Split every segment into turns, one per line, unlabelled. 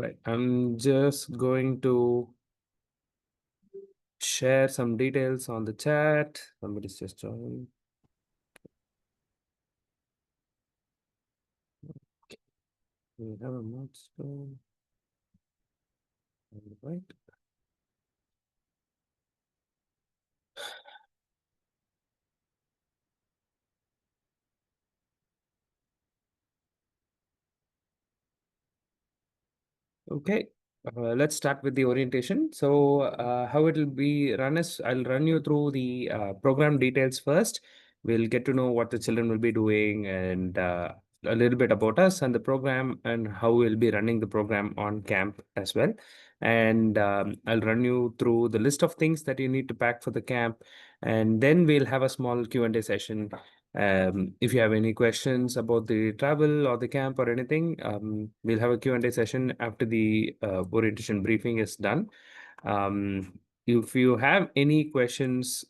Right. I'm just going to share some details on the chat. Somebody's just joined. We have a milestone. Right. Okay, let's start with the orientation. So, how it will be run is I'll run you through the program details first. We'll get to know what the children will be doing and a little bit about us and the program and how we'll be running the program on camp as well. And I'll run you through the list of things that you need to pack for the camp. And then we'll have a small Q&A session. If you have any questions about the travel or the camp or anything, we'll have a Q&A session after the orientation briefing is done. If you have any questions,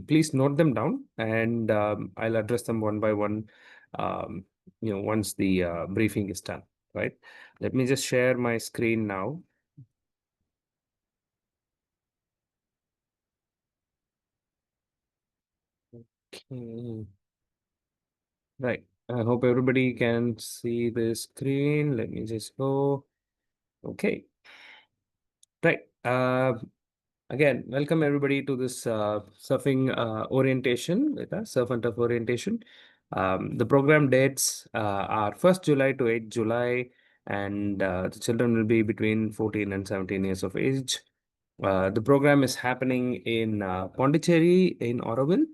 please note them down and I'll address them one by one, um, once the briefing is done, right? Let me just share my screen now. Okay. Right. I hope everybody can see the screen. Let me just go. Okay. Right. Again, welcome everybody to this surfing orientation with us, Surf and Turf orientation. The program dates are 1st July to 8th July, and the children will be between 14 and 17 years of age. The program is happening in Pondicherry in Auroville.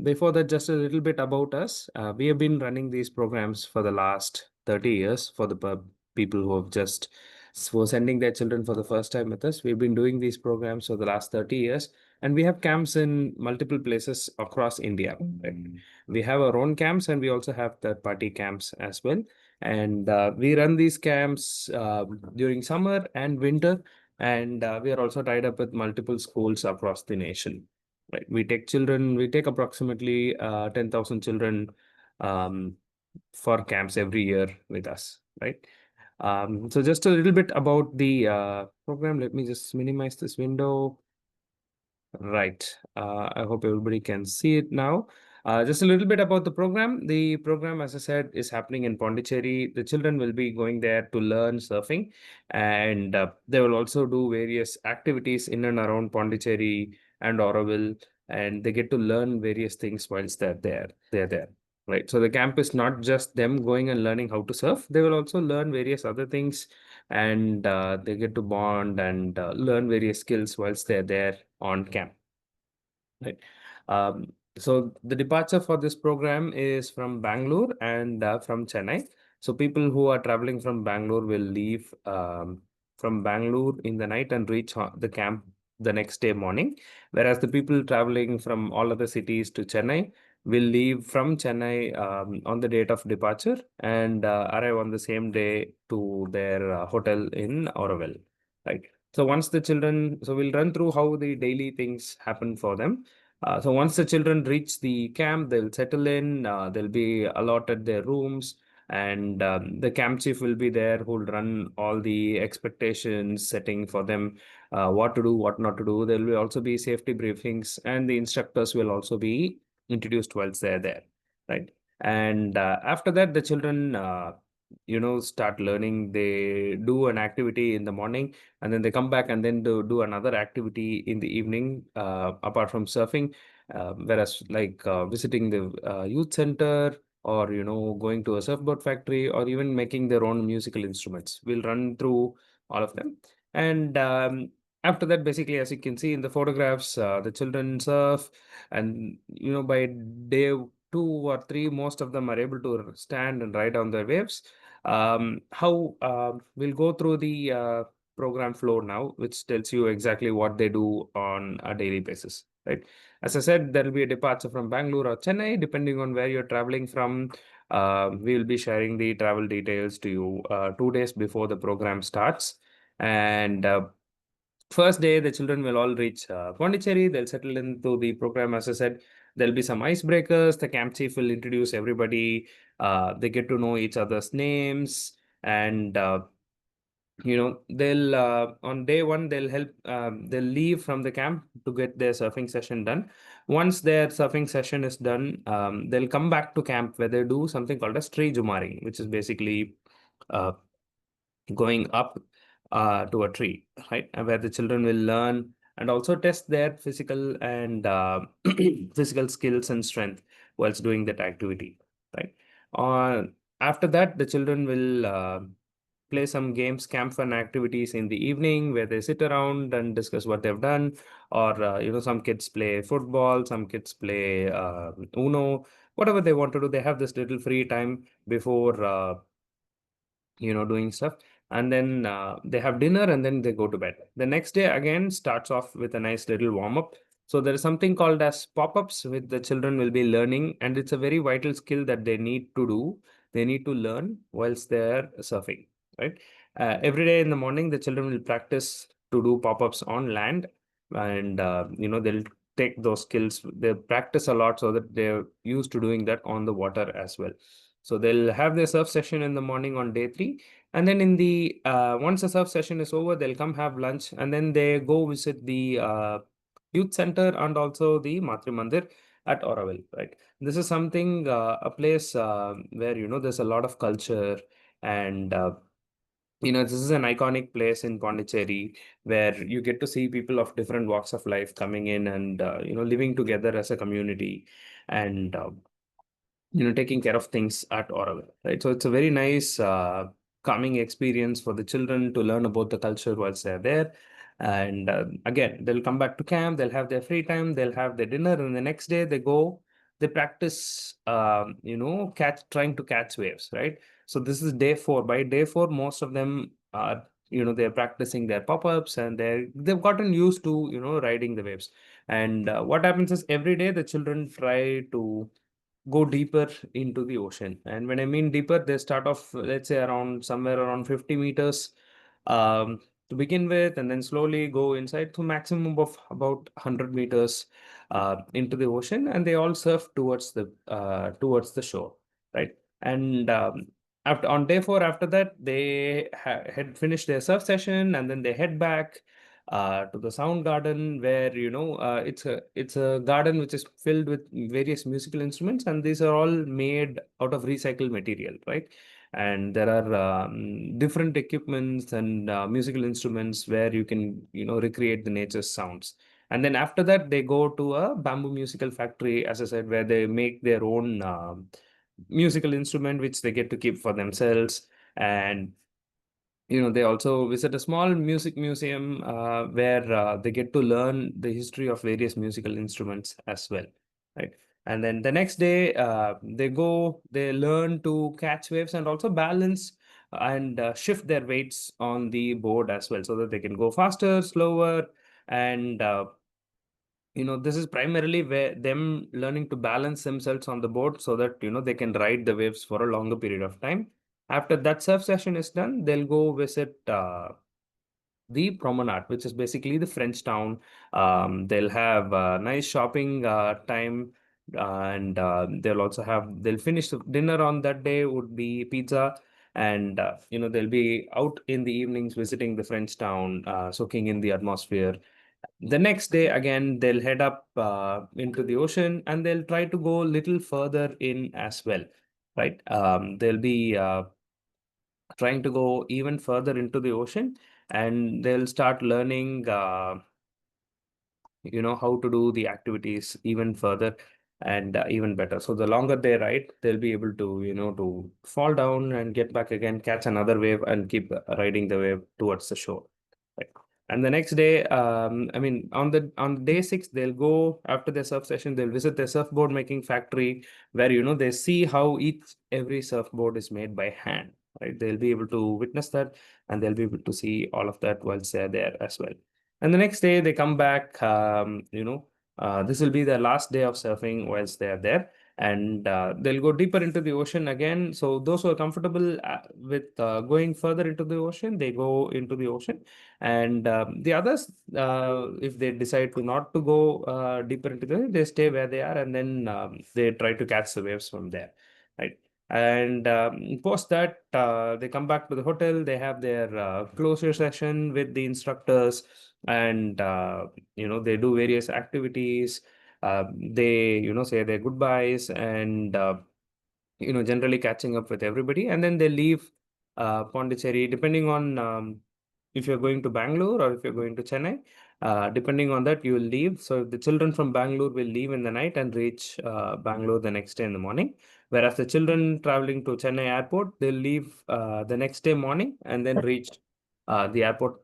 Before that, just a little bit about us. We have been running these programs for the last 30 years for the people who have just for sending their children for the first time with us. We've been doing these programs for the last 30 years, and we have camps in multiple places across India. Right? We have our own camps, and we also have third-party camps as well. And we run these camps during summer and winter, and we are also tied up with multiple schools across the nation. Right? We take approximately 10,000 children um, for camps every year with us, right? So just a little bit about the program. Let me just minimize this window. Right. I hope everybody can see it now. Just a little bit about the program. The program, as I said, is happening in Pondicherry. The children will be going there to learn surfing, and they will also do various activities in and around Pondicherry and Auroville, and they get to learn various things whilst they're there. They're there. Right. So the camp is not just them going and learning how to surf. They will also learn various other things, and they get to bond and learn various skills whilst they're there on camp. Right. So the departure for this program is from Bangalore and from Chennai. So people who are traveling from Bangalore will leave from Bangalore in the night and reach the camp the next day morning. Whereas the people traveling from all other cities to Chennai will leave from Chennai on the date of departure and arrive on the same day to their hotel in Auroville. Right. So once the children, so we'll run through how the daily things happen for them. So once the children reach the camp, they'll settle in, they'll be allotted their rooms, and the camp chief will be there who'll run all the expectations, setting for them what to do, what not to do. There will also be safety briefings, and the instructors will also be introduced whilst they're there, right? And after that, the children, start learning. They do an activity in the morning, and then they come back and then do another activity in the evening apart from surfing, whereas like visiting the youth center or going to a surfboard factory or even making their own musical instruments. We'll run through all of them, and after that, basically, as you can see in the photographs, the children surf, and by day 2 or 3 most of them are able to stand and ride on the waves. How we'll go through the program flow now, which tells you exactly what they do on a daily basis, right? As I said, there will be a departure from Bangalore or Chennai, depending on where you're traveling from. We will be sharing the travel details to you 2 days before the program starts. And first day, the children will all reach Pondicherry. They'll settle into the program. As I said, there'll be some icebreakers. The camp chief will introduce everybody. They get to know each other's names, and they'll on day one they'll help they'll leave from the camp to get their surfing session done. Once their surfing session is done, they'll come back to camp where they do something called as tree jumaring, which is basically uh, going up to a tree, right? And where the children will learn and also test their physical and physical skills and strength whilst doing that activity, right? On After that, the children will play some games, camp fun activities in the evening where they sit around and discuss what they've done. Or some kids play football, some kids play Uno, whatever they want to do. They have this little free time before doing stuff. And then they have dinner and then they go to bed. The next day again starts off with a nice little warm up. So there is something called as pop-ups which the children will be learning, and it's a very vital skill that they need to do. They need to learn whilst they're surfing, right? Every day in the morning, the children will practice to do pop-ups on land, and they'll take those skills. They practice a lot so that they're used to doing that on the water as well. So they'll have their surf session in the morning on day three, and then in the once the surf session is over, they'll come have lunch, and then they go visit the youth center and also the Matri Mandir at Oroville. Right, this is something a place where there's a lot of culture, and this is an iconic place in Pondicherry where you get to see people of different walks of life coming in and living together as a community, and taking care of things at Oroville, right? So it's a very nice, calming experience for the children to learn about the culture whilst they're there. And again, they'll come back to camp, they'll have their free time, they'll have their dinner, and the next day they go, they practice, trying to catch waves, right? So this is day four. By day four, most of them are, they're practicing their pop-ups and they've gotten used to, riding the waves. And what happens is every day the children try to go deeper into the ocean. And when I mean deeper, they start off, let's say, around somewhere around 50 meters to begin with, and then slowly go inside to maximum of about 100 meters into the ocean, and they all surf towards the shore, right? And after on day four, after that, they had finished their surf session, and then they head back to the sound garden where it's a garden which is filled with various musical instruments, and these are all made out of recycled material, right? And there are different equipments and musical instruments where you can recreate the nature's sounds. And then after that they go to a bamboo musical factory, as I said, where they make their own musical instrument which they get to keep for themselves. And they also visit a small music museum where they get to learn the history of various musical instruments as well, right? And then the next day, they learn to catch waves and also balance and shift their weights on the board as well, so that they can go faster, slower, and this is primarily where them learning to balance themselves on the board so that they can ride the waves for a longer period of time. After that surf session is done, they'll go visit the promenade, which is basically the French town. They'll have nice shopping time, and they'll finish the dinner on that day would be pizza, and they'll be out in the evenings visiting the French town, soaking in the atmosphere. The next day, again, they'll head up into the ocean and they'll try to go a little further in as well, right? They'll be trying to go even further into the ocean, and they'll start learning how to do the activities even further and even better. So the longer they ride, they'll be able to to fall down and get back again, catch another wave, and keep riding the wave towards the shore, right? And the next day, I mean, on day six, they'll go after their surf session, they'll visit their surfboard making factory where they see how every surfboard is made by hand, right? They'll be able to witness that, and they'll be able to see all of that whilst they're there as well. And the next day they come back. This will be the last day of surfing whilst they are there, and they'll go deeper into the ocean again. So those who are comfortable with going further into the ocean, they go into the ocean, and the others, if they decide to not to go deeper into the, they stay where they are, and then they try to catch the waves from there, right? And post that, they come back to the hotel. They have their closure session with the instructors, and they do various activities. They say their goodbyes, and generally catching up with everybody, and then they leave Pondicherry, depending on if you're going to Bangalore or if you're going to Chennai. Depending on that, you will leave. So the children from Bangalore will leave in the night and reach Bangalore the next day in the morning. Whereas the children traveling to Chennai airport, they'll leave the next day morning and then reach the airport,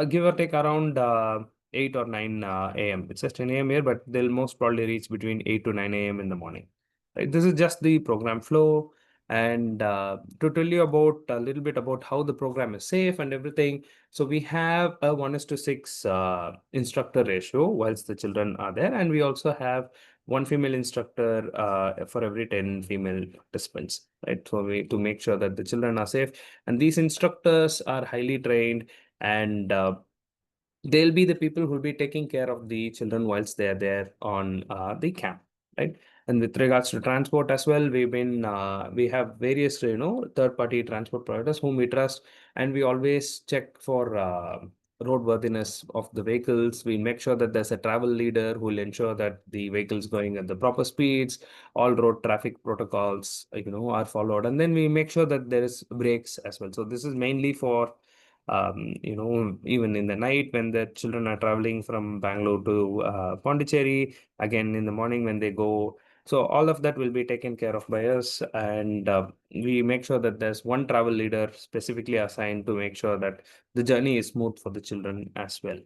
give or take around 8 or 9 a.m. It's just 10 a.m. here, but they'll most probably reach between 8 to 9 a.m. in the morning. Right? This is just the program flow. And to tell you about a little bit about how the program is safe and everything. So we have a 1:6 instructor ratio whilst the children are there. And we also have one female instructor for every 10 female participants, right? So we to make sure that the children are safe. And these instructors are highly trained, and they'll be the people who'll be taking care of the children whilst they're there on the camp, right? And with regards to transport as well, we have various third party transport providers whom we trust, and we always check for roadworthiness of the vehicles. We make sure that there's a travel leader who will ensure that the vehicles going at the proper speeds, all road traffic protocols are followed, and then we make sure that there is brakes as well. So this is mainly for even in the night when the children are traveling from Bangalore to Pondicherry, again in the morning when they go. So all of that will be taken care of by us, and we make sure that there's one travel leader specifically assigned to make sure that the journey is smooth for the children as well.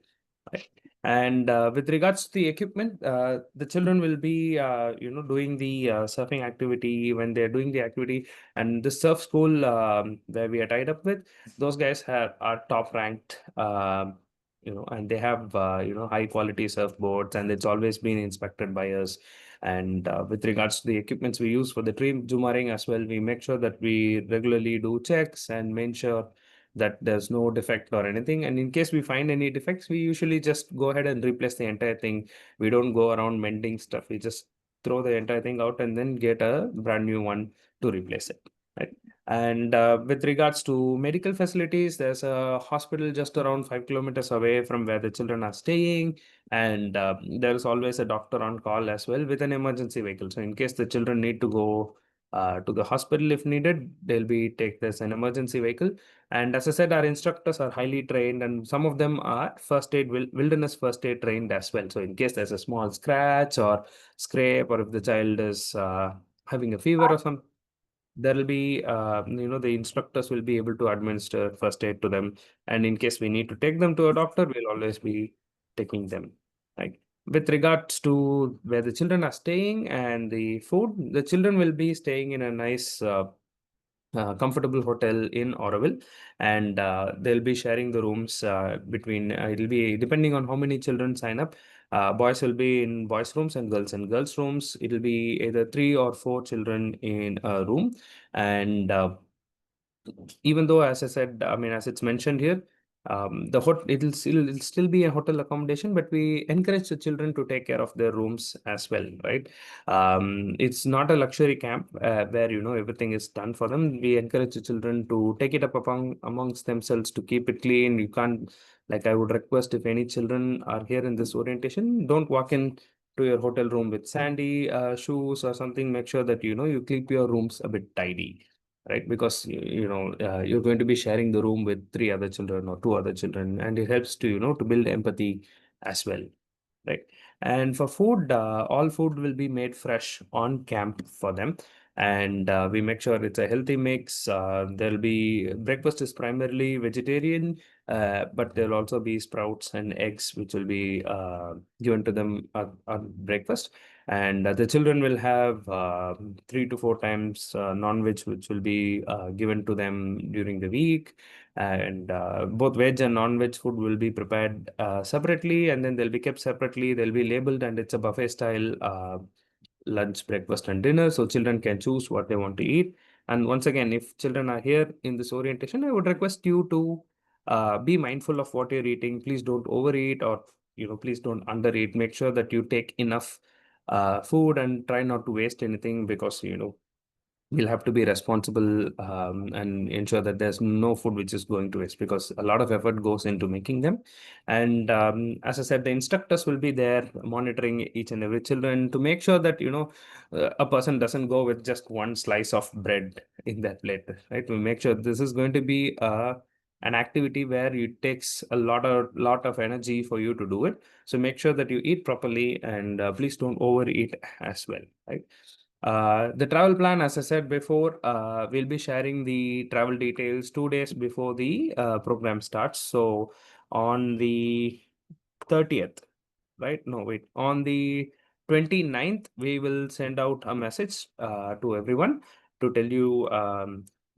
Right. And with regards to the equipment, the children will be, doing the surfing activity when they're doing the activity. And the surf school where we are tied up with, those guys are top ranked, and they have high quality surfboards, and it's always been inspected by us. And with regards to the equipments we use for the tree zoomaring as well, we make sure that we regularly do checks and make sure that there's no defect or anything. And in case we find any defects, we usually just go ahead and replace the entire thing. We don't go around mending stuff. We just throw the entire thing out and then get a brand new one to replace it. Right. And with regards to medical facilities, there's a hospital just around 5 kilometers away from where the children are staying. And there is always a doctor on call as well with an emergency vehicle. So in case the children need to go to the hospital if needed, they'll be take this an emergency vehicle. And as I said, our instructors are highly trained, and some of them are first aid, wilderness first aid trained as well. So in case there's a small scratch or scrape, or if the child is having a fever or something, there will be, the instructors will be able to administer first aid to them. And in case we need to take them to a doctor, we'll always be taking them. Right. With regards to where the children are staying and the food, the children will be staying in a nice comfortable hotel in Oroville, and they'll be sharing the rooms between. It'll be depending on how many children sign up. Boys will be in boys' rooms and girls in girls' rooms. It'll be either 3 or 4 children in a room, and even though, as I said, I mean, as it's mentioned here, it'll still be a hotel accommodation, but we encourage the children to take care of their rooms as well, right? It's not a luxury camp where everything is done for them. We encourage the children to take it up amongst themselves to keep it clean. You can't, like, I would request if any children are here in this orientation, don't walk in to your hotel room with sandy shoes or something. Make sure that you keep your rooms a bit tidy, right? Because you're going to be sharing the room with 3 other children or 2 other children, and it helps to to build empathy as well, right? And for food, all food will be made fresh on camp for them, and we make sure it's a healthy mix. There'll be breakfast is primarily vegetarian, but there'll also be sprouts and eggs which will be given to them on breakfast. And the children will have 3 to 4 times non-veg, which will be given to them during the week. And both veg and non-veg food will be prepared separately, and then they'll be kept separately. They'll be labeled, and it's a buffet style lunch, breakfast, and dinner. So children can choose what they want to eat. And once again, if children are here in this orientation, I would request you to be mindful of what you're eating. Please don't overeat, or please don't undereat. Make sure that you take enough food and try not to waste anything, because we'll have to be responsible and ensure that there's no food which is going to waste, because a lot of effort goes into making them. And as I said, the instructors will be there monitoring each and every children to make sure that a person doesn't go with just one slice of bread in that plate, right? We make sure this is going to be an activity where it takes a lot of energy for you to do it. So make sure that you eat properly, and please don't overeat as well, right? The travel plan, as I said before, we'll be sharing the travel details 2 days before the program starts. So on the 30th, right? No, wait. On the 29th, we will send out a message to everyone to tell you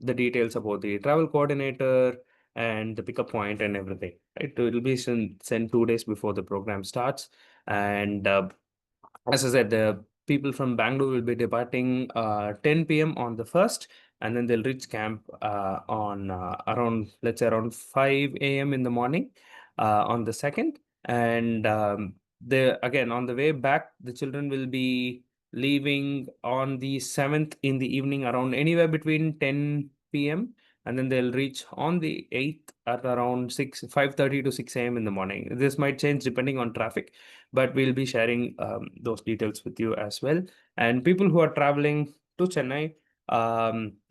the details about the travel coordinator and the pickup point and everything. Right? It will be sent 2 days before the program starts. And as I said, the people from Bangalore will be departing 10 p.m. on the first, and then they'll reach camp on around, let's say, around 5 a.m. in the morning on the second. And again, on the way back, the children will be leaving on the 7th in the evening, around anywhere between 10 p.m., and then they'll reach on the 8th at around 5:30 to 6 a.m. in the morning. This might change depending on traffic, but we'll be sharing those details with you as well. And people who are traveling to Chennai,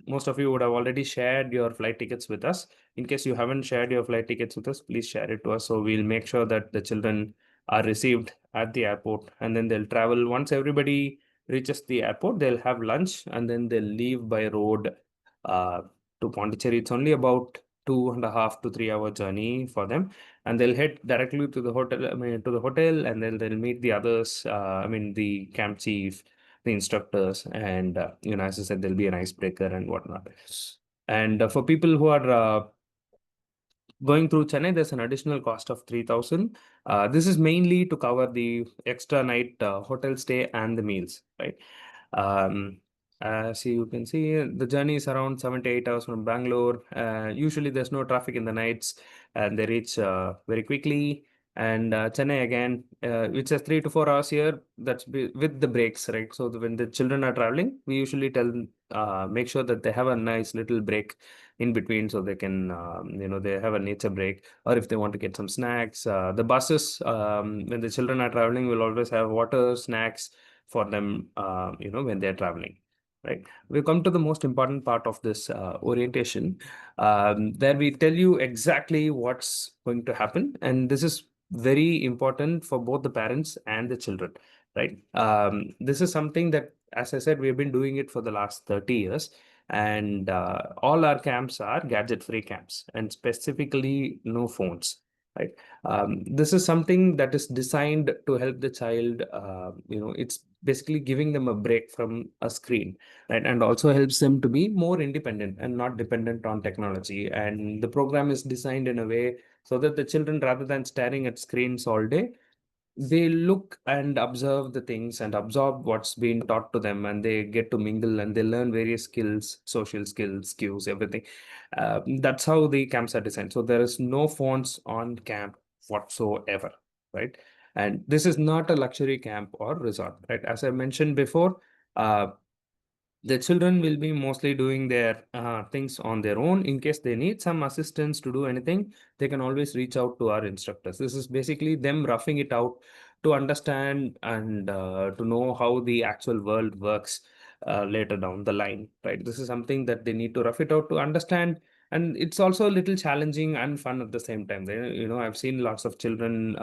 most of you would have already shared your flight tickets with us. In case you haven't shared your flight tickets with us, please share it to us. So we'll make sure that the children are received at the airport, and then they'll travel. Once everybody reaches the airport, they'll have lunch, and then they'll leave by road uh, to Pondicherry. It's only about 2.5 to 3 hour journey for them, and they'll head directly to the hotel. I mean, to the hotel, and then they'll meet the others. I mean, the camp chief, the instructors, and as I said, there'll be an icebreaker and whatnot. And for people who are going through Chennai, there's an additional cost of 3,000. This is mainly to cover the extra night hotel stay and the meals, right? Um, as you can see, the journey is around 7 to 8 hours from Bangalore. Usually, there's no traffic in the nights, and they reach very quickly. And Chennai again, which has 3 to 4 hours here. That's with the breaks, right? So when the children are traveling, we usually tell them make sure that they have a nice little break in between, so they can they have a nature break, or if they want to get some snacks. The buses, when the children are traveling, will always have water, snacks for them, when they're traveling, right? We come to the most important part of this orientation. There we tell you exactly what's going to happen, and this is very important for both the parents and the children, right? This is something that, as I said, we've been doing it for the last 30 years, and all our camps are gadget-free camps, and specifically no phones, right? This is something that is designed to help the child. It's basically giving them a break from a screen, right? And also helps them to be more independent and not dependent on technology. And the program is designed in a way so that the children, rather than staring at screens all day, they look and observe the things and absorb what's being taught to them, and they get to mingle and they learn various skills, social skills, cues, everything. That's how the camps are designed. So there is no phones on camp whatsoever, right? And this is not a luxury camp or resort, right? As I mentioned before, uh, the children will be mostly doing their things on their own. In case they need some assistance to do anything, they can always reach out to our instructors. This is basically them roughing it out to understand and to know how the actual world works later down the line, right? This is something that they need to rough it out to understand. And it's also a little challenging and fun at the same time. I've seen lots of children,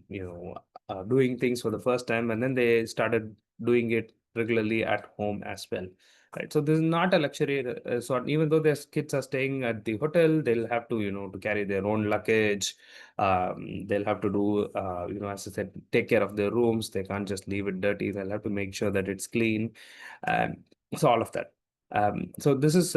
doing things for the first time, and then they started doing it regularly at home as well, right? So this is not a luxury resort. Even though their kids are staying at the hotel, they'll have to to carry their own luggage. They'll have to do as I said, take care of their rooms. They can't just leave it dirty. They'll have to make sure that it's clean. um, so all of that. So this is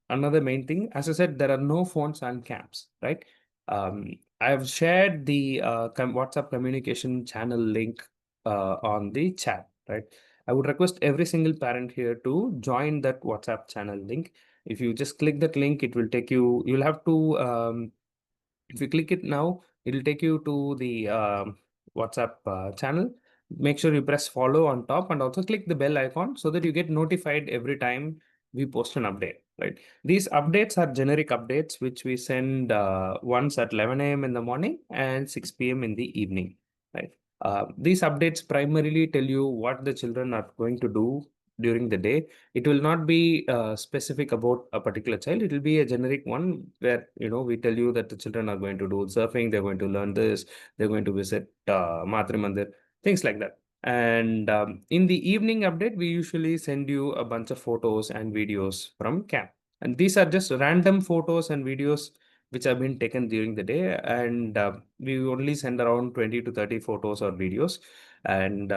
another main thing. As I said, there are no phones on camps, right? I've shared the WhatsApp communication channel link on the chat, right? I would request every single parent here to join that WhatsApp channel link. If you just click that link, it will take you, you'll have to, if you click it now, it'll take you to the WhatsApp channel. Make sure you press follow on top, and also click the bell icon so that you get notified every time we post an update, right? These updates are generic updates which we send once at 11 a.m. in the morning and 6 p.m. in the evening, right? These updates primarily tell you what the children are going to do during the day. It will not be specific about a particular child. It will be a generic one where, we tell you that the children are going to do surfing, they're going to learn this, they're going to visit Matri Mandir, things like that. And in the evening update, we usually send you a bunch of photos and videos from camp. And these are just random photos and videos which have been taken during the day. And we only send around 20 to 30 photos or videos. And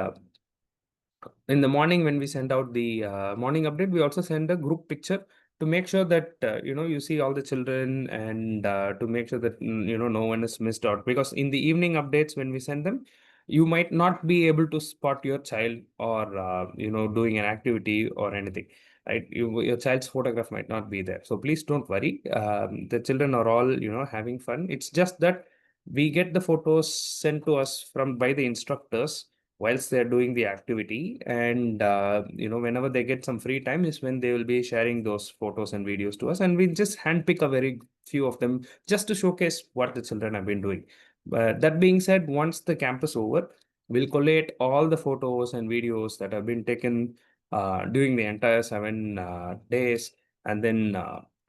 in the morning, when we send out the morning update, we also send a group picture to make sure that you see all the children, and to make sure that no one is missed out, because in the evening updates when we send them, you might not be able to spot your child, or doing an activity or anything, right? Your child's photograph might not be there, so please don't worry. The children are all having fun. It's just that we get the photos sent to us from by the instructors whilst they're doing the activity, and whenever they get some free time is when they will be sharing those photos and videos to us, and we just handpick a very few of them just to showcase what the children have been doing. But that being said, once the camp is over, we'll collate all the photos and videos that have been taken during the entire 7 days, and then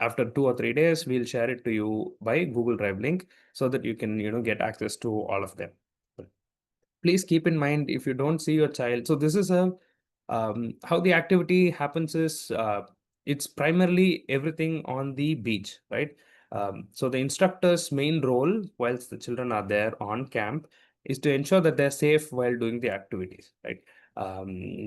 after 2 or 3 days we'll share it to you by Google Drive link, so that you can get access to all of them. Please keep in mind, if you don't see your child, so this is a how the activity happens is, it's primarily everything on the beach, right? So the instructor's main role whilst the children are there on camp is to ensure that they're safe while doing the activities, right?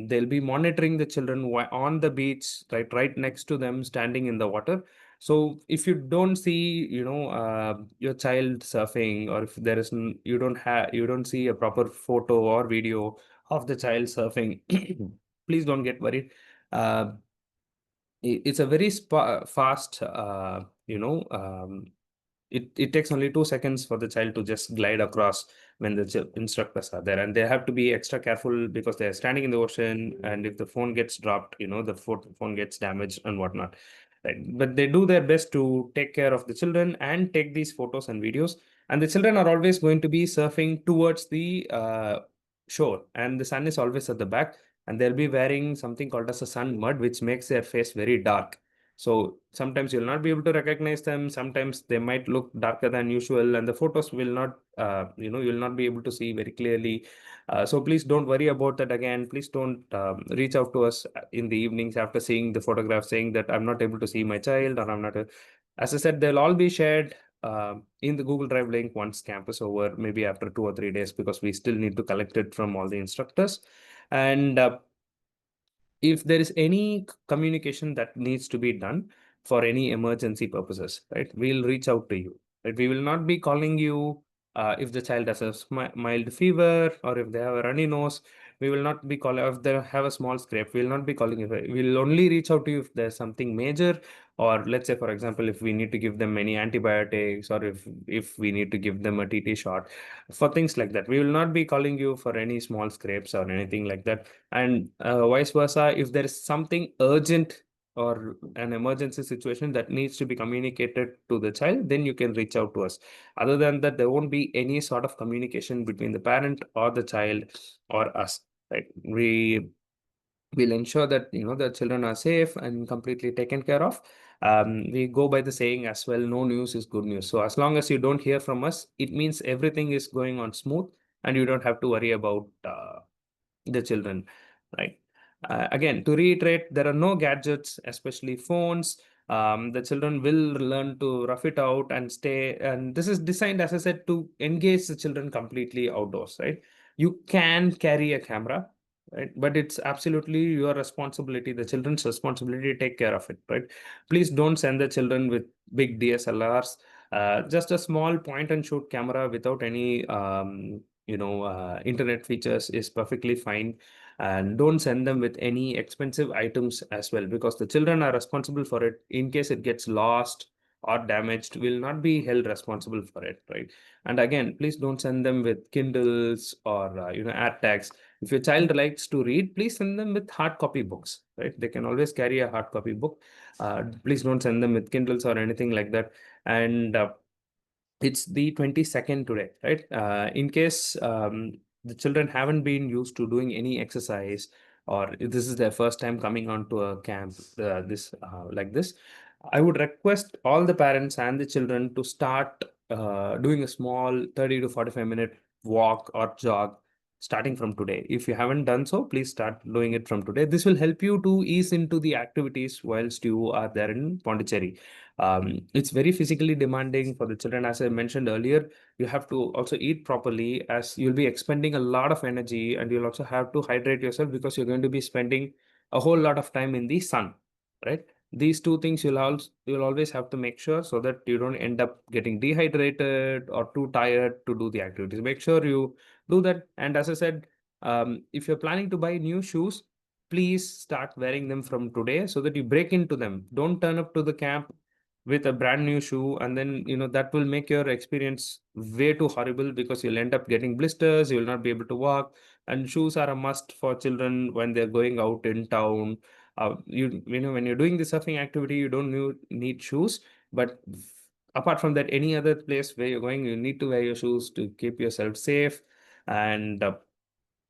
They'll be monitoring the children on the beach, right next to them, standing in the water. So if you don't see, your child surfing, or if there is you don't see a proper photo or video of the child surfing, please don't get worried. Uh, it's a very fast, it takes only 2 seconds for the child to just glide across when the instructors are there, and they have to be extra careful because they're standing in the ocean, and if the phone gets dropped, the phone gets damaged and whatnot, right? But they do their best to take care of the children and take these photos and videos, and the children are always going to be surfing towards the shore, and the sun is always at the back, and they'll be wearing something called as a sun mud, which makes their face very dark. So sometimes you'll not be able to recognize them. Sometimes they might look darker than usual, and the photos will not, you'll not be able to see very clearly. So please don't worry about that. Again, please don't reach out to us in the evenings after seeing the photograph saying that I'm not able to see my child, or I'm not. As I said, they'll all be shared in the Google Drive link once camp is over, maybe after 2 or 3 days, because we still need to collect it from all the instructors. And if there is any communication that needs to be done for any emergency purposes, right, we'll reach out to you. Right? We will not be calling you if the child has a mild fever, or if they have a runny nose. We will not be calling if they have a small scrape. We will not be calling you. We'll only reach out to you if there's something major, or let's say, for example, if we need to give them any antibiotics, or if we need to give them a TT shot, for things like that. We will not be calling you for any small scrapes or anything like that. And vice versa, if there is something urgent or an emergency situation that needs to be communicated to the child, then you can reach out to us. Other than that, there won't be any sort of communication between the parent or the child or us, right? We will ensure that the children are safe and completely taken care of. We go by the saying as well, no news is good news. So as long as you don't hear from us, it means everything is going on smooth, and you don't have to worry about the children, right? Again, to reiterate, there are no gadgets, especially phones. The children will learn to rough it out and stay. And this is designed, as I said, to engage the children completely outdoors, right? You can carry a camera, right? But it's absolutely your responsibility, the children's responsibility to take care of it, right? Please don't send the children with big DSLRs. Just a small point and shoot camera without any internet features is perfectly fine. And don't send them with any expensive items as well, because the children are responsible for it in case it gets lost, or damaged will not be held responsible for it, right? And again, please don't send them with Kindles or air tags. If your child likes to read, please send them with hard copy books, right? They can always carry a hard copy book. Please don't send them with Kindles or anything like that. And it's the 22nd today, right? In case the children haven't been used to doing any exercise, or if this is their first time coming onto a camp, this like this, I would request all the parents and the children to start doing a small 30 to 45-minute walk or jog starting from today. If you haven't done so, please start doing it from today. This will help you to ease into the activities whilst you are there in Pondicherry. It's very physically demanding for the children. As I mentioned earlier, you have to also eat properly, as you'll be expending a lot of energy, and you'll also have to hydrate yourself because you're going to be spending a whole lot of time in the sun, right? These two things you'll always have to make sure, so that you don't end up getting dehydrated or too tired to do the activities. Make sure you do that. And as I said, if you're planning to buy new shoes, please start wearing them from today so that you break into them. Don't turn up to the camp with a brand new shoe, and then that will make your experience way too horrible, because you'll end up getting blisters, you will not be able to walk. And shoes are a must for children when they're going out in town. When you're doing the surfing activity, you don't need shoes, but apart from that, any other place where you're going, you need to wear your shoes to keep yourself safe. And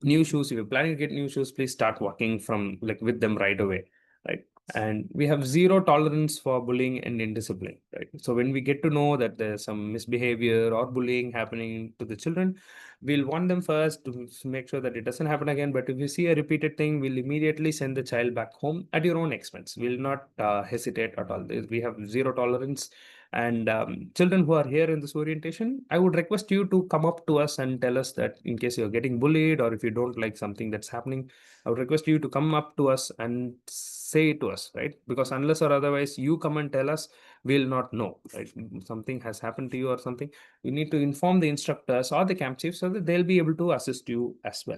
new shoes, if you're planning to get new shoes, please start walking from like with them right away, right? And we have zero tolerance for bullying and indiscipline, right? So when we get to know that there's some misbehavior or bullying happening to the children, we'll warn them first to make sure that it doesn't happen again. But if we see a repeated thing, we'll immediately send the child back home at your own expense. We'll not hesitate at all. We have zero tolerance. And children who are here in this orientation, I would request you to come up to us and tell us that in case you're getting bullied, or if you don't like something that's happening, I would request you to come up to us and say it to us, right? Because unless or otherwise you come and tell us, we'll not know, right? Something has happened to you or something. You need to inform the instructors or the camp chief so that they'll be able to assist you as well.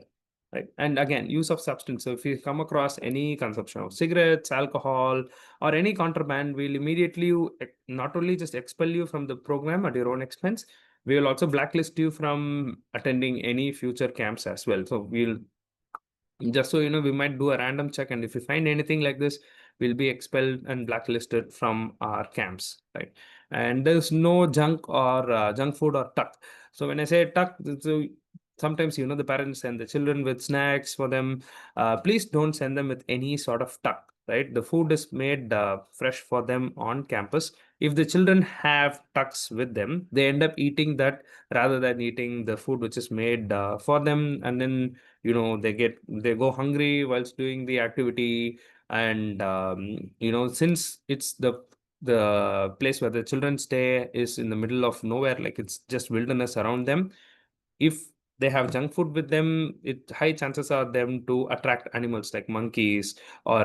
Right. And again, use of substance. So if you come across any consumption of cigarettes, alcohol, or any contraband, we'll immediately not only just expel you from the program at your own expense, we will also blacklist you from attending any future camps as well. So we'll just so you know, we might do a random check, and if we find anything like this, we'll be expelled and blacklisted from our camps, right? And there's no junk or junk food or tuck. So when I say tuck, so sometimes the parents send the children with snacks for them. Please don't send them with any sort of tuck, right? The food is made fresh for them on campus. If the children have tucks with them, they end up eating that rather than eating the food which is made for them. And then they go hungry whilst doing the activity. And since it's the place where the children stay is in the middle of nowhere, like it's just wilderness around them, if they have junk food with them, it high chances are them to attract animals like monkeys or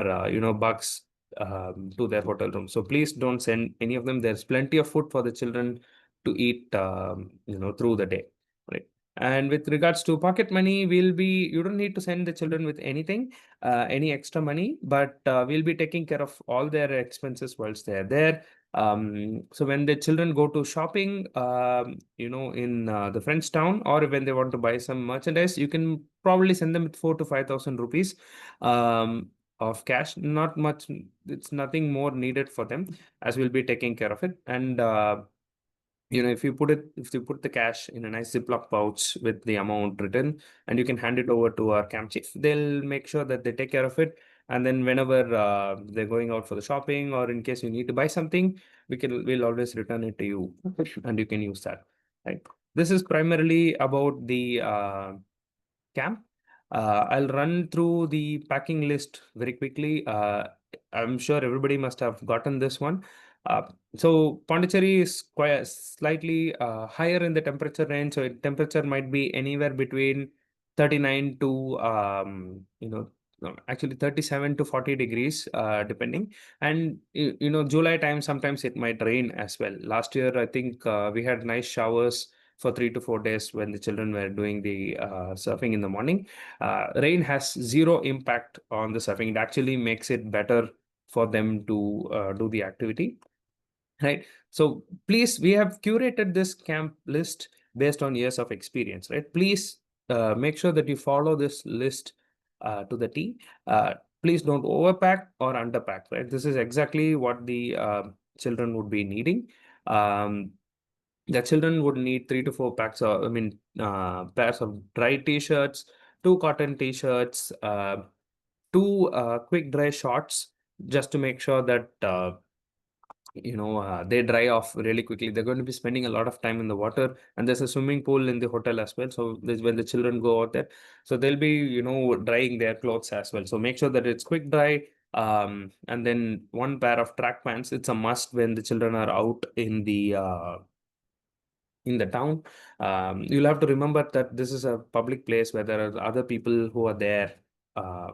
bugs to their hotel room. So please don't send any of them. There's plenty of food for the children to eat through the day, right? And with regards to pocket money, you don't need to send the children with anything, any extra money, but we'll be taking care of all their expenses whilst they're there. So when the children go to shopping, in the French town, or when they want to buy some merchandise, you can probably send them with 4 to 5,000 rupees of cash. Not much, it's nothing more needed for them, as we'll be taking care of it. And if you put the cash in a nice Ziploc pouch with the amount written, and you can hand it over to our camp chief, they'll make sure that they take care of it. And then whenever they're going out for the shopping, or in case you need to buy something, we'll always return it to you, and you can use that. Right. This is primarily about the camp. I'll run through the packing list very quickly. I'm sure everybody must have gotten this one. Uh, so Pondicherry is quite slightly higher in the temperature range. So temperature might be anywhere between 39 to no, actually 37 to 40 degrees, depending. And July time, sometimes it might rain as well. Last year, I think we had nice showers for 3 to 4 days when the children were doing the surfing in the morning. Rain has zero impact on the surfing. It actually makes it better for them to do the activity. right? So please, we have curated this camp list based on years of experience, right? Please make sure that you follow this list to the T. Please don't overpack or underpack, right? This is exactly what the children would be needing. um, the children would need 3 to 4 packs of, I mean, pairs of dry t-shirts, two cotton t-shirts, two quick dry shorts, just to make sure that they dry off really quickly. They're going to be spending a lot of time in the water, and there's a swimming pool in the hotel as well. So this when the children go out there, so they'll be drying their clothes as well. So make sure that it's quick dry. And then one pair of track pants. It's a must when the children are out in the town. You'll have to remember that this is a public place where there are other people who are there uh,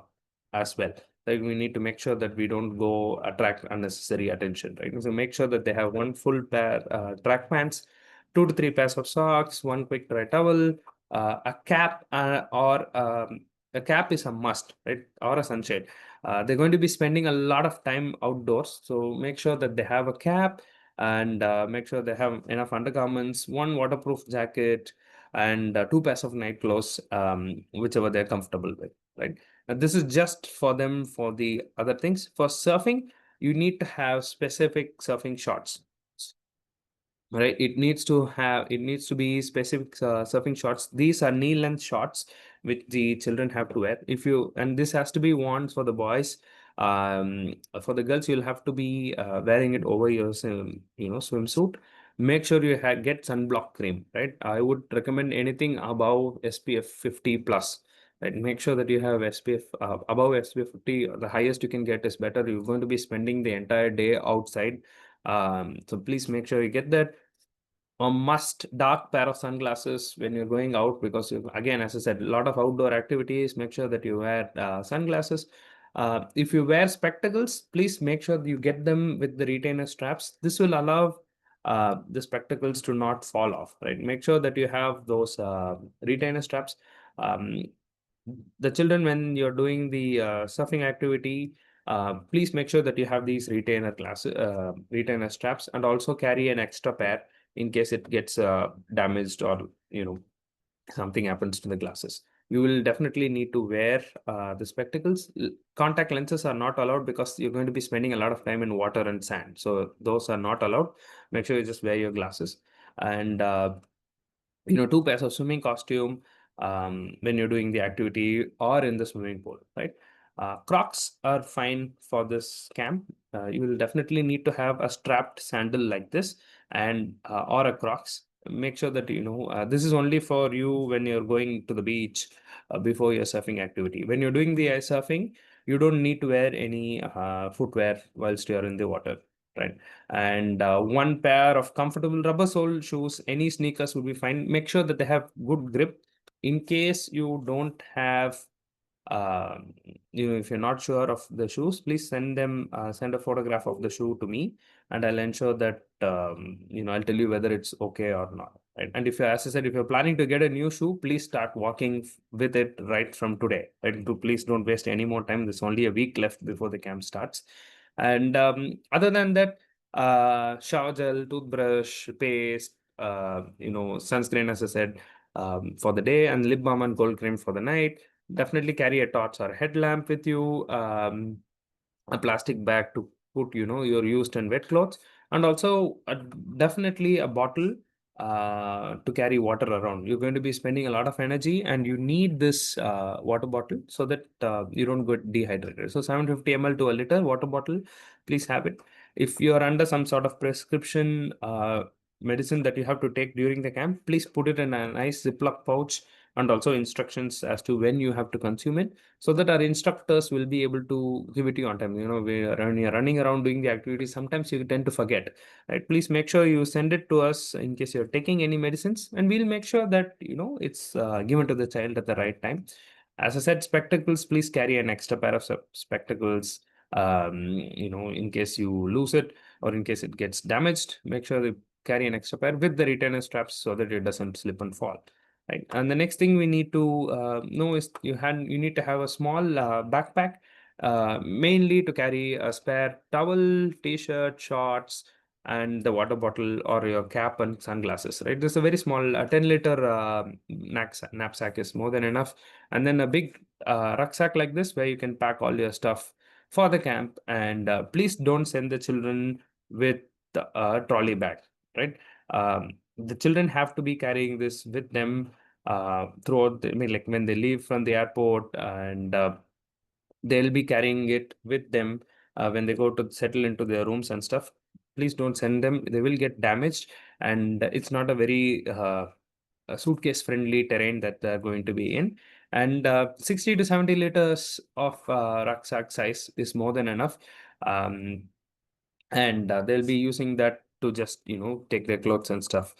as well. Like, we need to make sure that we don't go attract unnecessary attention, right? So make sure that they have one full pair track pants, 2 to 3 pairs of socks, one quick dry towel, a cap, or a cap is a must, right? Or a sunshade. They're going to be spending a lot of time outdoors, so make sure that they have a cap, and make sure they have enough undergarments, one waterproof jacket, and 2 pairs of night clothes, whichever they're comfortable with, right? And this is just for them. For the other things, for surfing, you need to have specific surfing shorts, right? It needs to be specific surfing shorts. These are knee length shorts which the children have to wear. If you and this has to be worn for the boys. For the girls, you'll have to be wearing it over your swimsuit. Make sure you get sunblock cream, right? I would recommend anything above SPF 50 plus, right? Make sure that you have SPF above SPF 50. The highest you can get is better. You're going to be spending the entire day outside, so please make sure you get that. A must dark pair of sunglasses when you're going out, because again, as I said, a lot of outdoor activities. Make sure that you wear sunglasses. If you wear spectacles, please make sure that you get them with the retainer straps. This will allow the spectacles to not fall off, right? Make sure that you have those retainer straps. um, the children, when you're doing the surfing activity, please make sure that you have these retainer straps, and also carry an extra pair in case it gets damaged, or something happens to the glasses. You will definitely need to wear the spectacles. Contact lenses are not allowed, because you're going to be spending a lot of time in water and sand, so those are not allowed. Make sure you just wear your glasses. And 2 pairs of swimming costume when you're doing the activity or in the swimming pool, right? Crocs are fine for this camp. You will definitely need to have a strapped sandal like this, and or a Crocs. Make sure that this is only for you when you're going to the beach before your surfing activity. When you're doing the ice surfing, you don't need to wear any footwear whilst you're in the water, right? And one pair of comfortable rubber sole shoes. Any sneakers would be fine. Make sure that they have good grip. In case you don't have if you're not sure of the shoes, please send a photograph of the shoe to me, and I'll ensure that I'll tell you whether it's okay or not, right? And if you as I said, if you're planning to get a new shoe, please start walking with it right from today, right? Please don't waste any more time. There's only a week left before the camp starts. And other than that, shower gel, toothbrush, paste, sunscreen, as I said, for the day, and lip balm and cold cream for the night. Definitely carry a torch or a headlamp with you, a plastic bag to put, your used and wet clothes, and also definitely a bottle to carry water around. You're going to be spending a lot of energy, and you need this water bottle so that you don't get dehydrated. So 750 ml to a liter water bottle, please have it. If you're under some sort of prescription medicine that you have to take during the camp, please put it in a nice Ziploc pouch, and also instructions as to when you have to consume it, so that our instructors will be able to give it to you on time. When you're running around doing the activities, sometimes you tend to forget, right? Please make sure you send it to us in case you're taking any medicines, and we'll make sure that it's given to the child at the right time. As I said, spectacles, please carry an extra pair of spectacles, in case you lose it, or in case it gets damaged. Make sure you carry an extra pair with the retainer straps so that it doesn't slip and fall, right? And the next thing we need to know is you need to have a small backpack, mainly to carry a spare towel, t-shirt, shorts, and the water bottle or your cap and sunglasses, right? There's a very small 10-liter knapsack is more than enough. And then a big rucksack like this where you can pack all your stuff for the camp. And please don't send the children with the trolley bag, right? The children have to be carrying this with them throughout I mean, like when they leave from the airport, and they'll be carrying it with them when they go to settle into their rooms and stuff. Please don't send them. They will get damaged, and it's not a very suitcase friendly terrain that they're going to be in. And 60 to 70 liters of rucksack size is more than enough. Um, and they'll be using that to just take their clothes and stuff.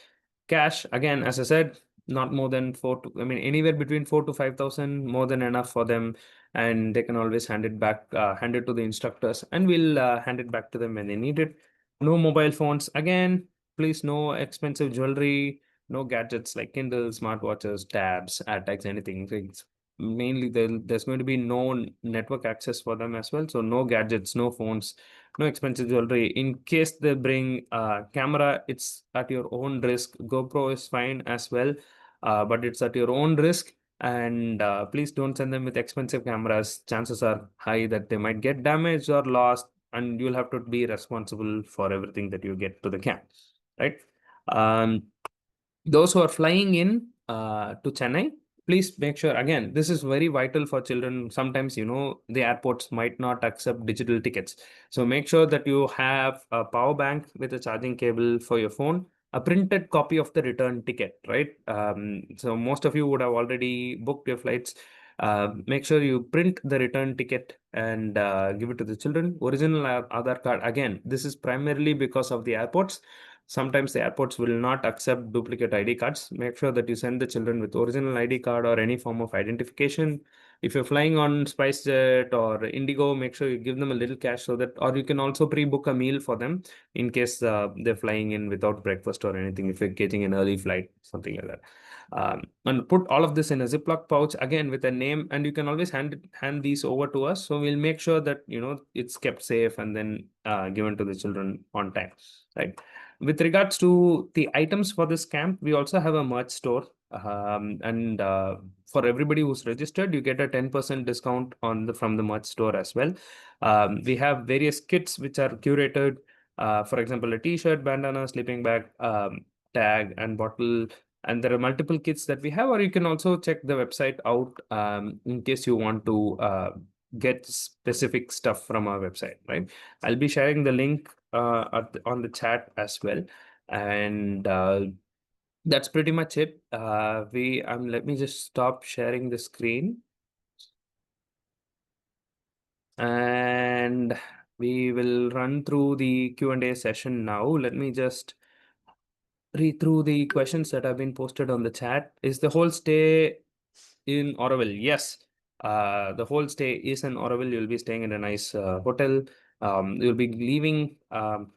Cash, again, as I said, not more than I mean, anywhere between 4 to 5,000, more than enough for them. And they can always hand it to the instructors, and we'll hand it back to them when they need it. No mobile phones, again. Please, no expensive jewelry, no gadgets like Kindle, smartwatches, tabs, AirTags, anything. It's mainly there's going to be no network access for them as well. So no gadgets, no phones, no expensive jewelry. In case they bring camera, it's at your own risk. GoPro is fine as well, but it's at your own risk. And please don't send them with expensive cameras. Chances are high that they might get damaged or lost, and you'll have to be responsible for everything that you get to the camp, right? Um, those who are flying in to Chennai, please make sure, again, this is very vital for children. Sometimes, the airports might not accept digital tickets. So make sure that you have a power bank with a charging cable for your phone, a printed copy of the return ticket, right? So most of you would have already booked your flights. Make sure you print the return ticket and give it to the children. Original Aadhaar card. Again, this is primarily because of the airports. Sometimes the airports will not accept duplicate ID cards. Make sure that you send the children with original ID card or any form of identification. If you're flying on SpiceJet or Indigo, make sure you give them a little cash so that, or you can also pre-book a meal for them in case they're flying in without breakfast or anything, if you're getting an early flight, something like that. And put all of this in a Ziploc pouch, again with a name, and you can always hand these over to us. So we'll make sure that it's kept safe and then given to the children on time, right? With regards to the items for this camp, we also have a merch store. And for everybody who's registered, you get a 10% discount from the merch store as well. We have various kits which are curated. For example, a t-shirt, bandana, sleeping bag, tag, and bottle. And there are multiple kits that we have, or you can also check the website out in case you want to get specific stuff from our website, right? I'll be sharing the link on the chat as well. And that's pretty much it. Let me just stop sharing the screen. And we will run through the Q&A session now. Let me just read through the questions that have been posted on the chat. Is the whole stay in Oroville? Yes. The whole stay is in Oroville. You'll be staying in a nice hotel. You'll be leaving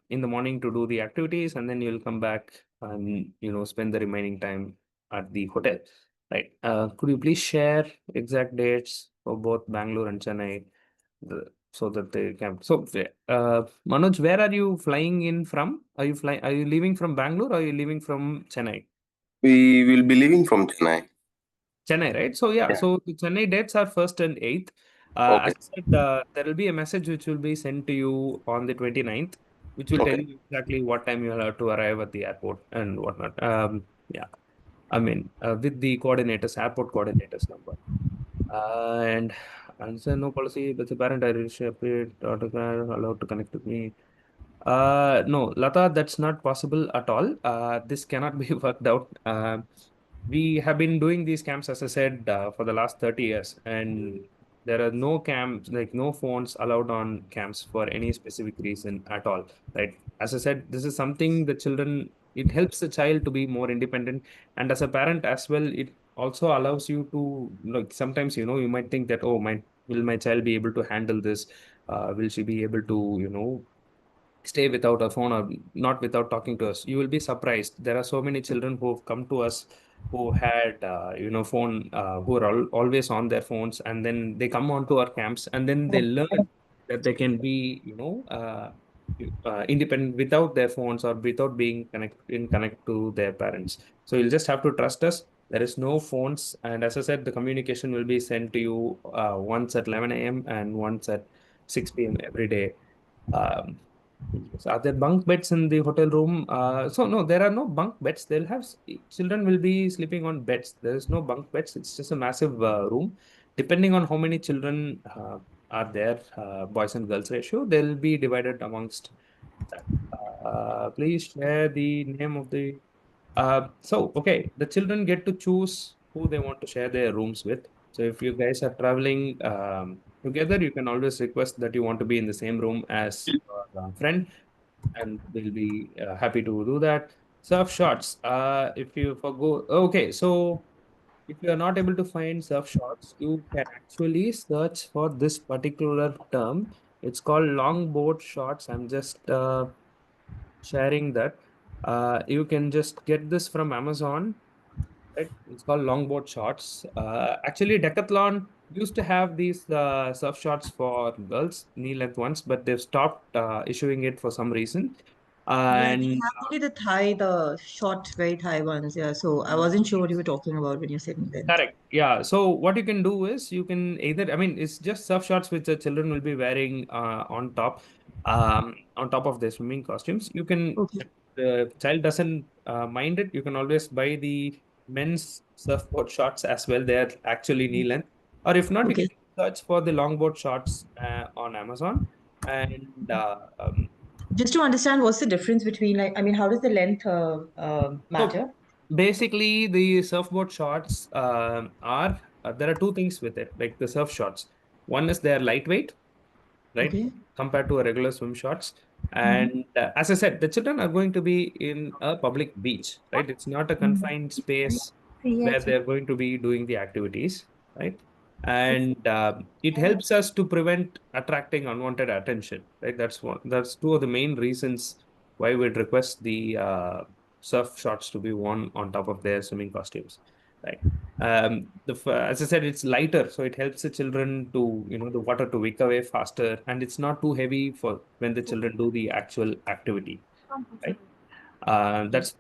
in the morning to do the activities, and then you'll come back and spend the remaining time at the hotel. Right. Could you please share exact dates for both Bangalore and Chennai, so that they can? So, Manoj, where are you flying in from? Are you leaving from Bangalore or are you leaving from Chennai?
We will be leaving from Chennai.
Chennai, right? So yeah,
Yeah.
so the Chennai dates are 1st and 8th.
Okay.
As I said, there will be a message which will be sent to you on the 29th, which will tell
Okay.
you exactly what time you have to arrive at the airport and whatnot. Yeah, I mean, with the airport coordinators number. And answer no policy, but the parent I appeared allowed to connect with me. No, Lata, that's not possible at all. This cannot be worked out. We have been doing these camps, as I said, for the last 30 years, and there are no camps, like no phones allowed on camps for any specific reason at all, right? As I said, this is something the children, it helps the child to be more independent. And as a parent as well, it also allows you to, like, sometimes, you might think that, oh, will my child be able to handle this? Will she be able to, stay without a phone or not without talking to us? You will be surprised. There are so many children who have come to us who had, phone, who are always on their phones, and then they come onto our camps, and then they learn that they can be, independent without their phones or without being connect to their parents. So you'll just have to trust us. There is no phones, and as I said, the communication will be sent to you once at 11 a.m. and once at 6 p.m. every day. Um, yes. Are there bunk beds in the hotel room? So no, there are no bunk beds. They'll have children will be sleeping on beds. There is no bunk beds. It's just a massive room. Depending on how many children are there, boys and girls ratio, they'll be divided amongst that. Please share the name of the. Okay, the children get to choose who they want to share their rooms with. So if you guys are traveling together, you can always request that you want to be in the same room as your friend, and we'll be happy to do that. Surf shorts. If you forgo, okay, so if you are not able to find surf shorts, you can actually search for this particular term. It's called longboard shorts. I'm just sharing that. You can just get this from Amazon, right? It's called longboard shorts. Actually, Decathlon used to have these surf shorts for girls, knee length ones, but they've stopped issuing it for some reason.
Yeah, they
And
have only the short, very thigh ones. Yeah, so I wasn't sure what you were talking about when you said knee length.
correct. Yeah. So what you can do is you can either, I mean, it's just surf shorts which the children will be wearing on top of their swimming costumes. You can,
Okay,
if the child doesn't mind it, you can always buy the men's surfboard shorts as well. They're actually knee length. Or if not, you
okay.
can search for the longboard shorts on Amazon. And
Just to understand, what's the difference between like, I mean, how does the length
so
matter?
basically, the surfboard shorts are there are two things with it, like the surf shorts. One is they're lightweight, right,
Okay.
compared to a regular swim shorts.
Mm-hmm.
And as I said, the children are going to be in a public beach, right? It's not a confined space where they're going to be doing the activities, right? And it helps us to prevent attracting unwanted attention, right? That's two of the main reasons why we'd request the surf shorts to be worn on top of their swimming costumes, right? As I said, it's lighter, so it helps the children to, the water to wick away faster, and it's not too heavy for when the children do the actual activity, right? That's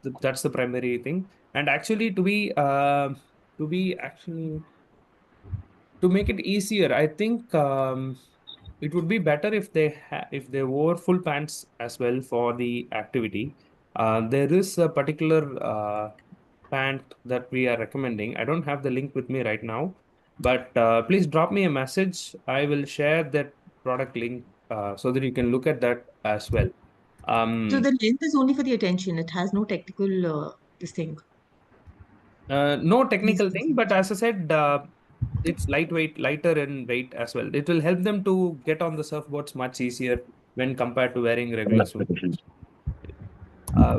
the primary thing. And actually, to be actually to make it easier, I think it would be better if if they wore full pants as well for the activity. There is a particular pant that we are recommending. I don't have the link with me right now, but please drop me a message. I will share that product link so that you can look at that as well.
So
Um,
the length is only for the attention. It has no technical this thing.
no technical thing, but
Specification.
as I said, it's lightweight, lighter in weight as well. It will help them to get on the surfboards much easier when compared to wearing regular swim.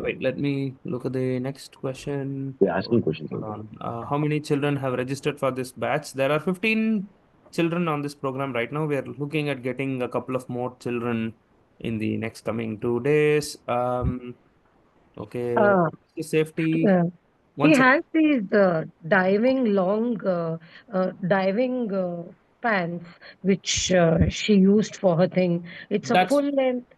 Wait, let me look at the next question.
They're asking questions
Hold
only.
on. How many children have registered for this batch? There are 15 children on this program right now. We are looking at getting a couple of more children in the next coming 2 days. Okay,
Uh,
safety.
uh,
One
she
second.
has these diving pants which she used for her thing. It's a
That's
full length.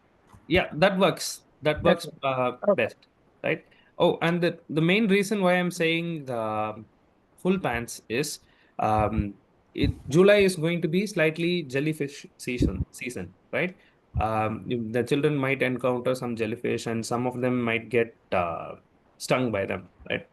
Yeah, that works. That
That
works
one. Okay.
best, right? Oh, and the main reason why I'm saying full pants is July is going to be slightly jellyfish season, right? The children might encounter some jellyfish, and some of them might get stung by them, right?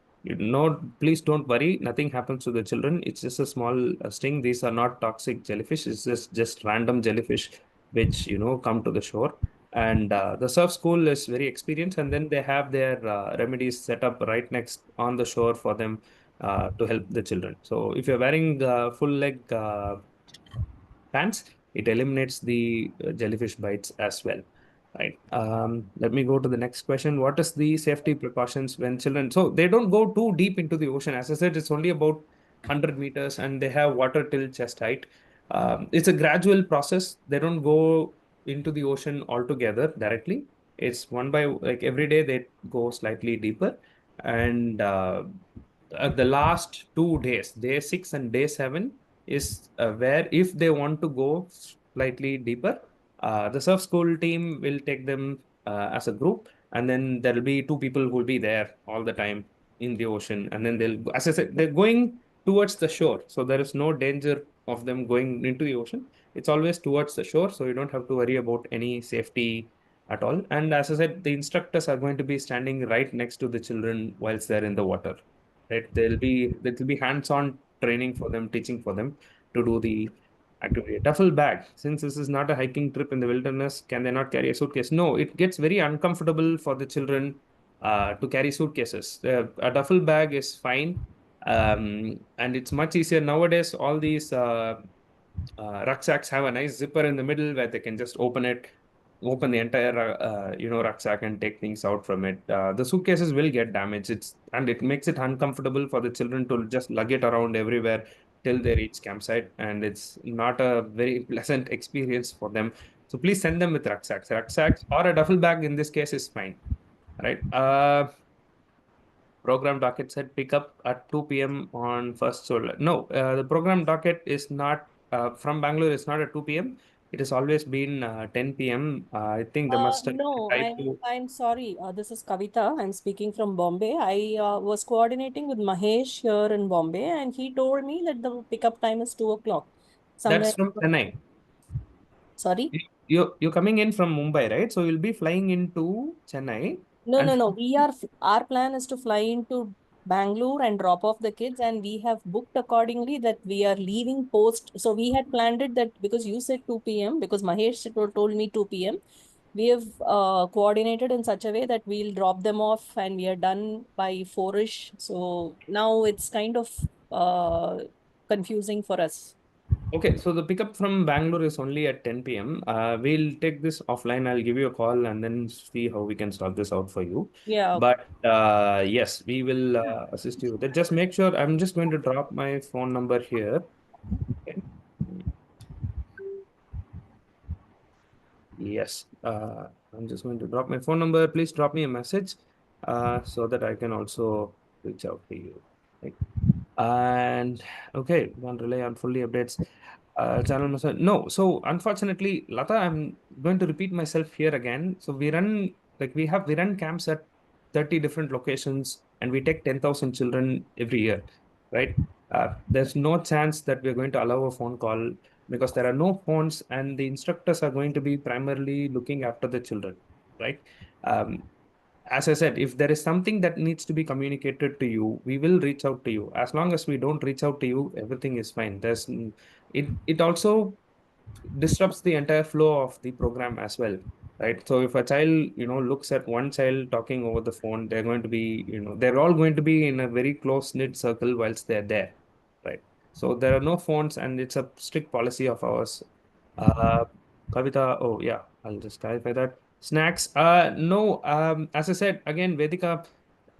Please don't worry. Nothing happens to the children. It's just a small sting. These are not toxic jellyfish. It's just random jellyfish which come to the shore. And the surf school is very experienced, and then they have their remedies set up right next on the shore for them to help the children. So if you're wearing full leg pants, it eliminates the jellyfish bites as well. Right. Let me go to the next question. What is the safety precautions when children? So they don't go too deep into the ocean. As I said, it's only about 100 meters, and they have water till chest height. It's a gradual process. They don't go into the ocean altogether directly. It's one by, like, every day they go slightly deeper. And the last 2 days, day 6 and day 7, is where if they want to go slightly deeper, The surf school team will take them as a group, and then there will be two people who will be there all the time in the ocean. And then as I said, they're going towards the shore. So there is no danger of them going into the ocean. It's always towards the shore. So you don't have to worry about any safety at all. And as I said, the instructors are going to be standing right next to the children whilst they're in the water. Right? There will be hands-on training for them, teaching for them to do the activity. A duffel bag, since this is not a hiking trip in the wilderness, can they not carry a suitcase? No, it gets very uncomfortable for the children to carry suitcases. A duffel bag is fine, and it's much easier nowadays. All these rucksacks have a nice zipper in the middle where they can just open the entire rucksack and take things out from it. The suitcases will get damaged. It makes it uncomfortable for the children to just lug it around everywhere till they reach campsite, and it's not a very pleasant experience for them. So please send them with rucksacks. Rucksacks or a duffel bag in this case is fine, right? Program docket said pick up at 2 p.m. on first solar. No, the program docket is not from Bangalore. It's not at 2 p.m. It has always been 10 p.m. I think they must have
No,
tried
I'm
to.
I'm sorry. This is Kavita. I'm speaking from Bombay. I was coordinating with Mahesh here in Bombay, and he told me that the pickup time is 2 o'clock.
That's
Somewhere.
from Chennai.
Sorry.
You're coming in from Mumbai, right? So you'll be flying into Chennai,
No,
and
no, no. Our plan is to fly into Bangalore and drop off the kids, and we have booked accordingly that we are leaving post. So we had planned it that because you said 2 p.m. because Mahesh told me 2 p.m. We have coordinated in such a way that we'll drop them off and we are done by 4ish. So now it's kind of confusing for us.
okay, so the pickup from Bangalore is only at 10 p.m. We'll take this offline. I'll give you a call and then see how we can sort this out for you.
Yeah. Okay.
But yes, we will assist you with it. Just make sure I'm just going to drop my phone number here. Okay. Yes, I'm just going to drop my phone number. Please drop me a message so that I can also reach out to you. Right. And okay, don't rely on fully updates. Channel message. No, so unfortunately, Lata, I'm going to repeat myself here again. So we run camps at 30 different locations and we take 10,000 children every year, right? There's no chance that we're going to allow a phone call because there are no phones and the instructors are going to be primarily looking after the children, right? Um, as I said, if there is something that needs to be communicated to you, we will reach out to you. As long as we don't reach out to you, everything is fine. It also disrupts the entire flow of the program as well, right? So if a child, looks at one child talking over the phone, they're going to be, they're all going to be in a very close knit circle whilst they're there, right? So there are no phones, and it's a strict policy of ours. Uh, Kavita, oh yeah, I'll just clarify that. Snacks, no, as I said again, Vedika,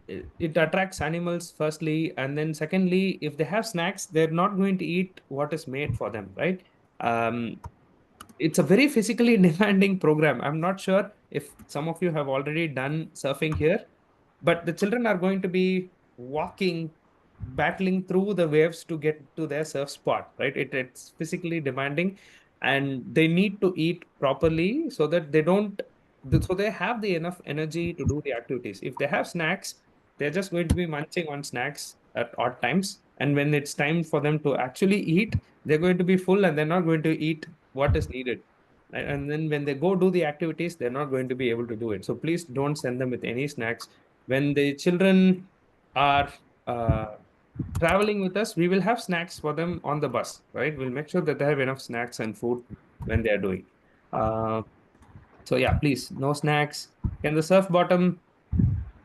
it attracts animals firstly, and then secondly, if they have snacks, they're not going to eat what is made for them, right? Um, it's a very physically demanding program. I'm not sure if some of you have already done surfing here, but the children are going to be walking, battling through the waves to get to their surf spot, right? It's physically demanding, and they need to eat properly so that so they have the enough energy to do the activities. If they have snacks, they're just going to be munching on snacks at odd times. And when it's time for them to actually eat, they're going to be full and they're not going to eat what is needed. And then when they go do the activities, they're not going to be able to do it. So please don't send them with any snacks. When the children are traveling with us, we will have snacks for them on the bus, right? We'll make sure that they have enough snacks and food when they are doing. Uh, so yeah, please, no snacks. Can the surf bottom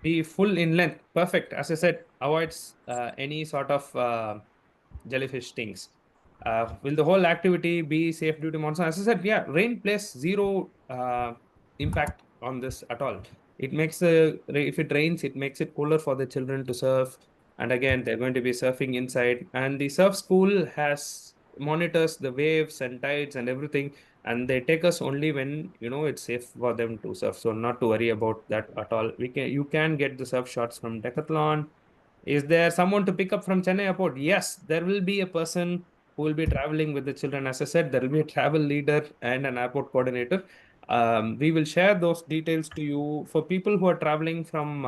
be full in length? Perfect. As I said, avoids any sort of jellyfish stings. Will the whole activity be safe due to monsoon? As I said, yeah, rain plays zero impact on this at all. It makes if it rains, it makes it cooler for the children to surf. And again, they're going to be surfing inside. And the surf school has monitors the waves and tides and everything. And they take us only when it's safe for them to surf. So not to worry about that at all. You can get the surf shots from Decathlon. Is there someone to pick up from Chennai Airport? Yes, there will be a person who will be traveling with the children. As I said, there will be a travel leader and an airport coordinator. We will share those details to you. For people who are traveling from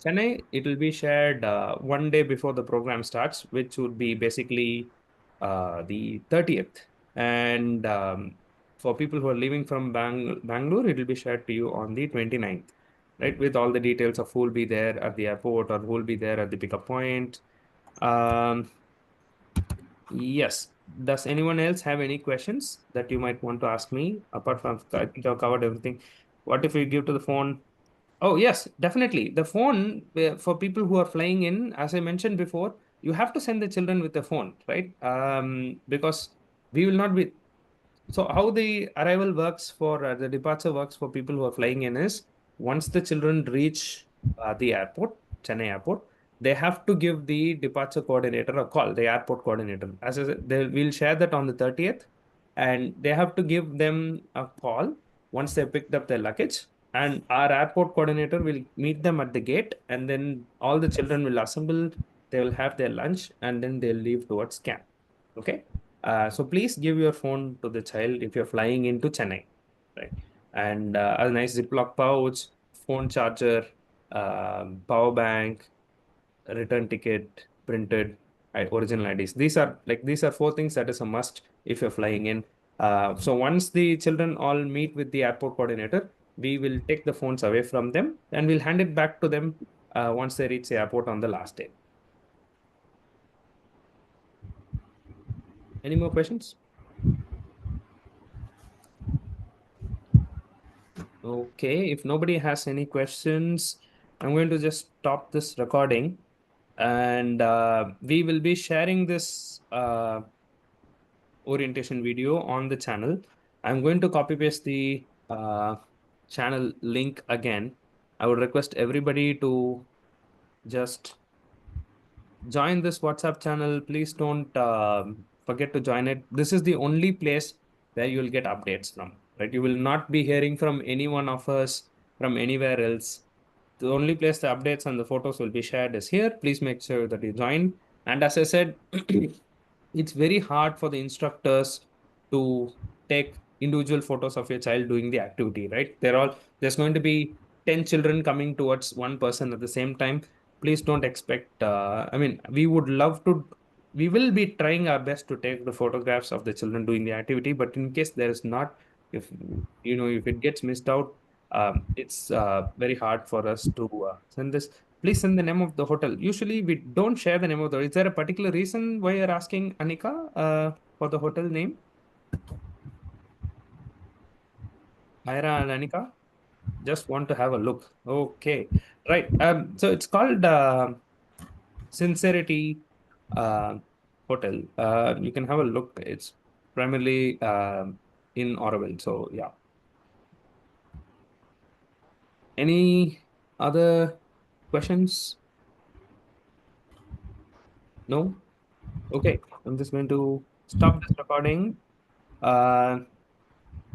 Chennai, it will be shared one day before the program starts, which would be basically the 30th. And for people who are leaving from Bangalore, it will be shared to you on the 29th, right? With all the details of who will be there at the airport or who will be there at the pickup point. Um, yes. Does anyone else have any questions that you might want to ask me? Apart from, I think I've covered everything. What if we give to the phone? Oh, yes, definitely. The phone for people who are flying in, as I mentioned before, you have to send the children with the phone, right? Because we will not be. So, how the arrival works for the departure works for people who are flying in is once the children reach the airport, Chennai airport, they have to give the departure coordinator a call, the airport coordinator. As I said, they will share that on the 30th, and they have to give them a call once they picked up their luggage. And our airport coordinator will meet them at the gate, and then all the children will assemble. They will have their lunch, and then they'll leave towards camp. Okay. So please give your phone to the child if you're flying into Chennai, right? And a nice Ziploc pouch, phone charger, power bank, return ticket, printed original IDs. These are four things that is a must if you're flying in. So once the children all meet with the airport coordinator, we will take the phones away from them and we'll hand it back to them once they reach the airport on the last day. Any more questions? Okay, if nobody has any questions, I'm going to just stop this recording and we will be sharing this orientation video on the channel. I'm going to copy paste the channel link again. I would request everybody to just join this WhatsApp channel. Please don't forget to join it. This is the only place where you will get updates from, right? You will not be hearing from any one of us from anywhere else. The only place the updates and the photos will be shared is here. Please make sure that you join. And as I said, it's very hard for the instructors to take individual photos of your child doing the activity, right? There's going to be 10 children coming towards one person at the same time. Please don't expect, I mean, we will be trying our best to take the photographs of the children doing the activity, but in case there is not, if if it gets missed out, it's very hard for us to send this. Please send the name of the hotel. Usually we don't share the name of the hotel. Is there a particular reason why you're asking, Anika, for the hotel name? Myra and Anika? Just want to have a look. Okay. Right. So it's called Sincerity uh, Hotel. You can have a look. It's primarily in Oroville. So yeah. Any other questions? No? Okay. I'm just going to stop this recording.